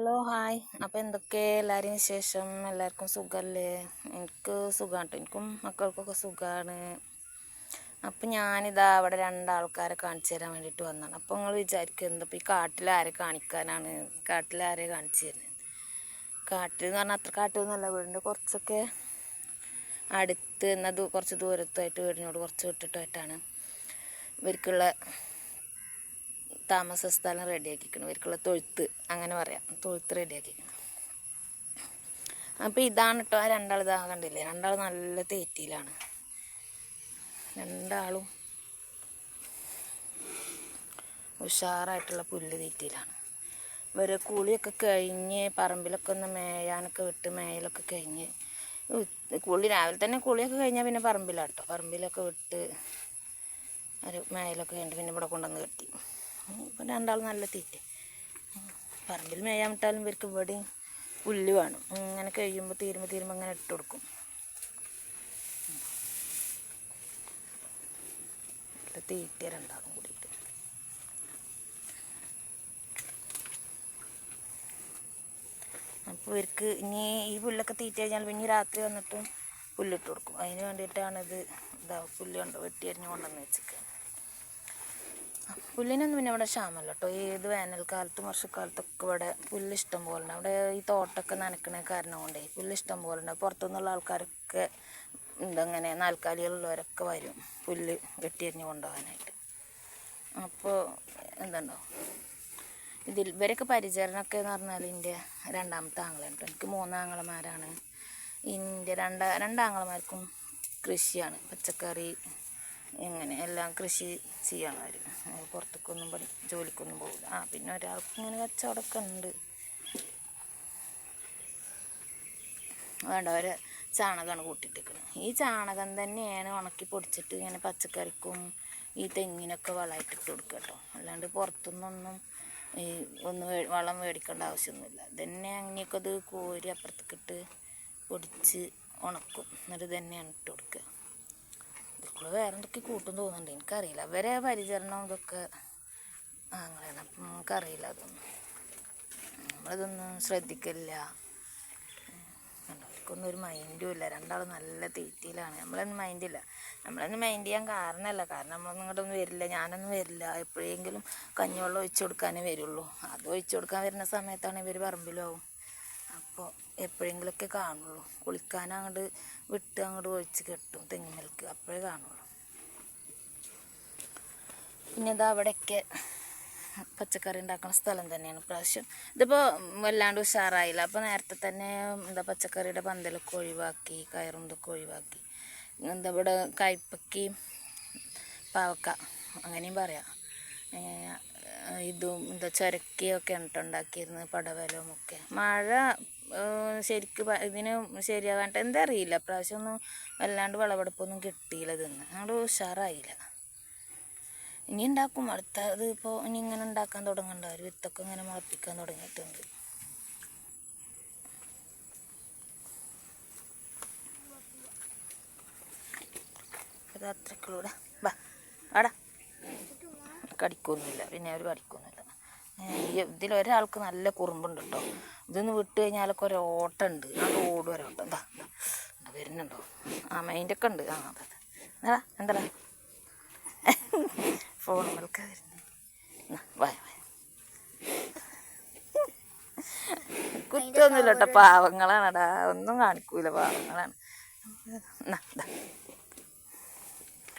Hello hi. അപ്പോൾ എന്തൊക്കെ എല്ലാവരും വിശേഷം? എല്ലാവർക്കും സുഖമല്ലേ? എനിക്ക് സുഖമാണ് കേട്ടോ. എനിക്കും മക്കൾക്കൊക്കെ സുഖമാണ്. അപ്പം ഞാനിതാ അവിടെ രണ്ടാൾക്കാരെ കാണിച്ചു തരാൻ വേണ്ടിയിട്ട് വന്നതാണ്. അപ്പോൾ നിങ്ങൾ വിചാരിക്കും എന്തപ്പോൾ ഈ കാട്ടിലാരെ കാണിക്കാനാണ്, കാട്ടിലാരെ കാണിച്ചു തരുന്നത്? കാട്ടിൽ എന്ന് പറഞ്ഞാൽ അത്ര കാട്ടിലൊന്നുമല്ല, വീടിൻ്റെ കുറച്ചൊക്കെ അടുത്ത് എന്നത് കുറച്ച് ദൂരത്തായിട്ട് വീടിനോട് കുറച്ച് വിട്ടിട്ടായിട്ടാണ് ഇവർക്കുള്ള താമസ സ്ഥലം റെഡിയാക്കിക്കണം. ഇവർക്കുള്ള തൊഴുത്ത് അങ്ങനെ പറയാം, തൊഴുത്ത് റെഡിയാക്കിക്കണം. അപ്പോൾ ഇതാണ് കേട്ടോ ആ രണ്ടാൾ. ഇതാ കണ്ടില്ലേ, രണ്ടാൾ നല്ല തീറ്റയിലാണ്. രണ്ടാളും ഉഷാറായിട്ടുള്ള പുല്ല് തീറ്റയിലാണ്. ഇവരെ കൂളിയൊക്കെ കഴിഞ്ഞ് പറമ്പിലൊക്കെ ഒന്ന് മേയാനൊക്കെ വിട്ട് മേയലൊക്കെ കഴിഞ്ഞ് കുളി രാവിലെ തന്നെ കുളിയൊക്കെ കഴിഞ്ഞാൽ പിന്നെ പറമ്പിലാട്ടോ. പറമ്പിലൊക്കെ വിട്ട് ഒരു മേയലൊക്കെ കഴിഞ്ഞിട്ട് പിന്നെ ഇവിടെ കൊണ്ടുവന്ന് കെട്ടി. ഇപ്പം രണ്ടാളും നല്ല തീറ്റ. പറമ്പിൽ മേയാൻ വിട്ടാലും ഇവർക്ക് ഇവിടെയും പുല്ല് വേണം. ഇങ്ങനെ കഴിയുമ്പോൾ തീരുമ്പോൾ ഇങ്ങനെ ഇട്ട് കൊടുക്കും. നല്ല തീറ്റ രണ്ടാളും കൂടിയിട്ട്. അപ്പോൾ ഇവർക്ക് ഇനി ഈ പുല്ലൊക്കെ തീറ്റ കഴിഞ്ഞാൽ പിന്നെ രാത്രി വന്നിട്ട് പുല്ലിട്ട് കൊടുക്കും. അതിന് വേണ്ടിയിട്ടാണിത്. ഇതാ പുല്ല് കണ്ടോ വെട്ടിയരിഞ്ഞ് കൊണ്ടുവന്ന് വെച്ചിരിക്കുക. പുല്ലിനൊന്നും പിന്നെ ഇവിടെ ക്ഷാമല്ല കേട്ടോ. ഏത് വേനൽക്കാലത്തും വർഷക്കാലത്തൊക്കെ ഇവിടെ പുല്ല് ഇഷ്ടം പോലെ ഉണ്ട്. അവിടെ ഈ തോട്ടമൊക്കെ നനക്കണ കാരണം കൊണ്ടേ പുല്ല് ഇഷ്ടം പോലെ ഉണ്ട്. പുറത്തുനിന്നുള്ള ആൾക്കാരൊക്കെ ഇതങ്ങനെ നാൽക്കാലികളുള്ളവരൊക്കെ വരും പുല്ല് വെട്ടിയരിഞ്ഞ് കൊണ്ടുപോകാനായിട്ട്. അപ്പോൾ എന്തുണ്ടോ ഇവരൊക്കെ പരിചരണമൊക്കെ എന്ന് പറഞ്ഞാൽ എൻ്റെ രണ്ടാമത്തെ ആങ്ങളാണ് കേട്ടോ. എനിക്ക് 3 ആങ്ങളമാരാണ്. എൻ്റെ രണ്ടാങ്ങളമാർക്കും കൃഷിയാണ്, പച്ചക്കറി ഇങ്ങനെ എല്ലാം കൃഷി ചെയ്യണവർ. പുറത്തേക്കൊന്നും ജോലിക്കൊന്നും പോകില്ല. പിന്നെ ഒരാൾക്ക് ഇങ്ങനെ കച്ചവടമൊക്കെ ഉണ്ട്. വേണ്ട അവരെ ചാണകമാണ് കൂട്ടിയിട്ടിരിക്കുന്നത്. ഈ ചാണകം തന്നെയാണ് ഉണക്കി പൊടിച്ചിട്ട് ഇങ്ങനെ പച്ചക്കറിക്കും ഈ തെങ്ങിനൊക്കെ വളമായിട്ടിട്ട് കൊടുക്കുക കേട്ടോ. അല്ലാണ്ട് പുറത്തുനിന്നൊന്നും ഈ വളം മേടിക്കേണ്ട ആവശ്യമൊന്നുമില്ല. ഇതന്നെ അങ്ങനെയൊക്കെ അത് കോരി അപ്പുറത്തേക്കിട്ട് പൊടിച്ച് ഉണക്കും. എന്നിട്ട് തന്നെയാണ് ഇട്ട് കൊടുക്കുക. ഇതിൽ വേറെ എന്തൊക്കെ കൂട്ടും തോന്നുന്നുണ്ട്, എനിക്കറിയില്ല. അവരെ പരിചരണം ഇതൊക്കെ അങ്ങനെയാണ്. അപ്പം നമുക്കറിയില്ല അതൊന്നും. നമ്മളിതൊന്നും ശ്രദ്ധിക്കില്ല. അവർക്കൊന്നും ഒരു മൈൻഡും ഇല്ല. രണ്ടാളും നല്ല തീറ്റയിലാണ്. നമ്മളൊന്നും മൈൻഡില്ല. നമ്മളൊന്നും മൈൻഡ് ചെയ്യാൻ കാരണമല്ല. കാരണം നമ്മളൊന്നും ഇങ്ങോട്ടൊന്നും വരില്ല. ഞാനൊന്നും വരില്ല. എപ്പോഴെങ്കിലും കഞ്ഞിവെള്ളം ഒഴിച്ചു കൊടുക്കാനേ വരുള്ളൂ. അത് ഒഴിച്ചു കൊടുക്കാൻ വരുന്ന സമയത്താണ് ഇവർ പറമ്പിലാവും. അപ്പോൾ എപ്പോഴെങ്കിലുമൊക്കെ കാണുള്ളൂ. കുളിക്കാൻ അങ്ങോട്ട് വിട്ട് അങ്ങോട്ട് ഒഴിച്ച് കെട്ടും തെങ്ങിലേക്ക്, അപ്പോഴേ കാണുള്ളൂ. പിന്നെ ഇതാ അവിടെയൊക്കെ പച്ചക്കറി ഉണ്ടാക്കുന്ന സ്ഥലം തന്നെയാണ് പ്രാവശ്യം. ഇതിപ്പോൾ വല്ലാണ്ട് ഉഷാറായില്ല. അപ്പോൾ നേരത്തെ തന്നെ പച്ചക്കറിയുടെ പന്തലൊക്കെ ഒഴിവാക്കി, കയറും ഇതൊക്കെ ഒഴിവാക്കി. ഇവിടെ കയ്പ്പയ്ക്ക് പാവക്ക അങ്ങനെയും പറയാം. ഇതും ചുരക്കിയൊക്കെ ഉണ്ടാക്കിയിരുന്നത്, പടവലവും ഒക്കെ. മഴ ശരിക്ക് ഇതിന് ശരിയാകാണ്ട് എന്താ അറിയില്ല. പ്രാവശ്യം ഒന്നും വല്ലാണ്ട് വിളവെടുപ്പൊന്നും കിട്ടിയില്ല. ഇതൊന്നും അങ്ങോട്ട് ഉഷാറായില്ല. ഇനി ഉണ്ടാക്കും അടുത്തത്. ഇപ്പോൾ ഇനി ഇങ്ങനെ ഉണ്ടാക്കാൻ തുടങ്ങണ്ട. ഒരു വിത്തൊക്കെ ഇങ്ങനെ മുളപ്പിക്കാൻ തുടങ്ങിയിട്ടുണ്ട്. അത് അത്രക്കുള്ളൂടെ. ബാ ആടാ. കടിക്കൊന്നുമില്ല. പിന്നെ അവർ കടിക്കൊന്നുമില്ല. ഇതിലൊരാൾക്ക് നല്ല കുറുമ്പുണ്ട് കേട്ടോ. ഇതൊന്ന് വിട്ട് കഴിഞ്ഞാലൊക്കെ ഒരു ഓട്ടമുണ്ട്. അത് ഓടും ഒരോട്ടം. എന്താ വരുന്നുണ്ടോ? മൈൻഡൊക്കെ ഉണ്ട്. അതെ എന്താ എന്താ ഫോണുകൾക്ക് വരുന്നത്. വായ കുറ്റമൊന്നുമില്ല കേട്ടോ. പാവങ്ങളാണടാ. ഒന്നും കാണിക്കൂല. പാവങ്ങളാണ്.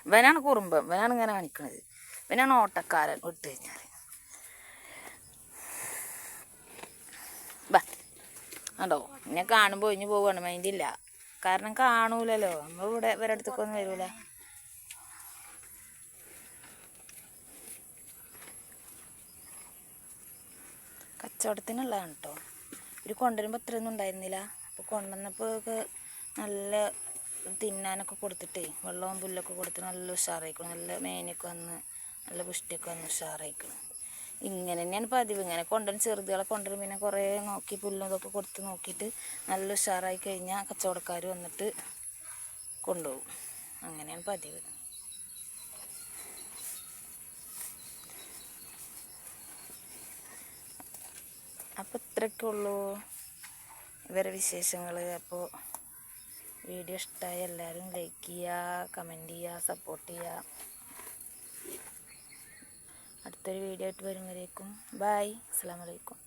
ഇവനാണ് കുറുമ്പ്. ഇവനാണ് ഇങ്ങനെ കാണിക്കണത്. ഇവനാണ് ഓട്ടക്കാരൻ വിട്ട് കഴിഞ്ഞാൽ. ബാ കണ്ടോ, എന്നെ കാണുമ്പോൾ ഒഴിഞ്ഞു പോവുകയാണ്. മൈൻഡില്ല. കാരണം കാണൂലല്ലോ. നമ്മളിവിടെ ഇവരുടെ അടുത്തേക്കൊന്നും വരൂല. കച്ചവടത്തിനുള്ളതാണ് കേട്ടോ. ഇവർ കൊണ്ടുവരുമ്പോൾ അത്രയൊന്നും ഉണ്ടായിരുന്നില്ല. അപ്പോൾ കൊണ്ടുവന്നപ്പോൾ നല്ല തിന്നാനൊക്കെ കൊടുത്തിട്ടേ വെള്ളവും പുല്ലൊക്കെ കൊടുത്ത് നല്ല ഉഷാറായിക്കണം. നല്ല മേനൊക്കെ വന്ന് നല്ല പുഷ്ടിയൊക്കെ വന്ന് ഉഷാറായിക്കണം. ഇങ്ങനെ തന്നെയാണ് പതിവ്. ഇങ്ങനെ കൊണ്ടുവരും, ചെറുതുകളെ കൊണ്ടുവരും. പിന്നെ കുറേ നോക്കി പുല്ലും ഇതൊക്കെ കൊടുത്ത് നോക്കിയിട്ട് നല്ല ഉഷാറായി കഴിഞ്ഞാൽ കച്ചവടക്കാർ വന്നിട്ട് കൊണ്ടുപോകും. അങ്ങനെയാണ് പതിവ്. അപ്പോൾ ഇത്രയൊക്കെയുള്ളൂ ഇവരെ വിശേഷങ്ങൾ. അപ്പോൾ വീഡിയോ ഇഷ്ടമായ എല്ലാവരും ലൈക്ക് ചെയ്യുക, കമൻറ്റ് ചെയ്യുക, സപ്പോർട്ട് ചെയ്യുക. അടുത്തൊരു വീഡിയോ ആയിട്ട് വരുമ്പോഴേക്കും ബൈ, അസ്സലാമു അലൈക്കും.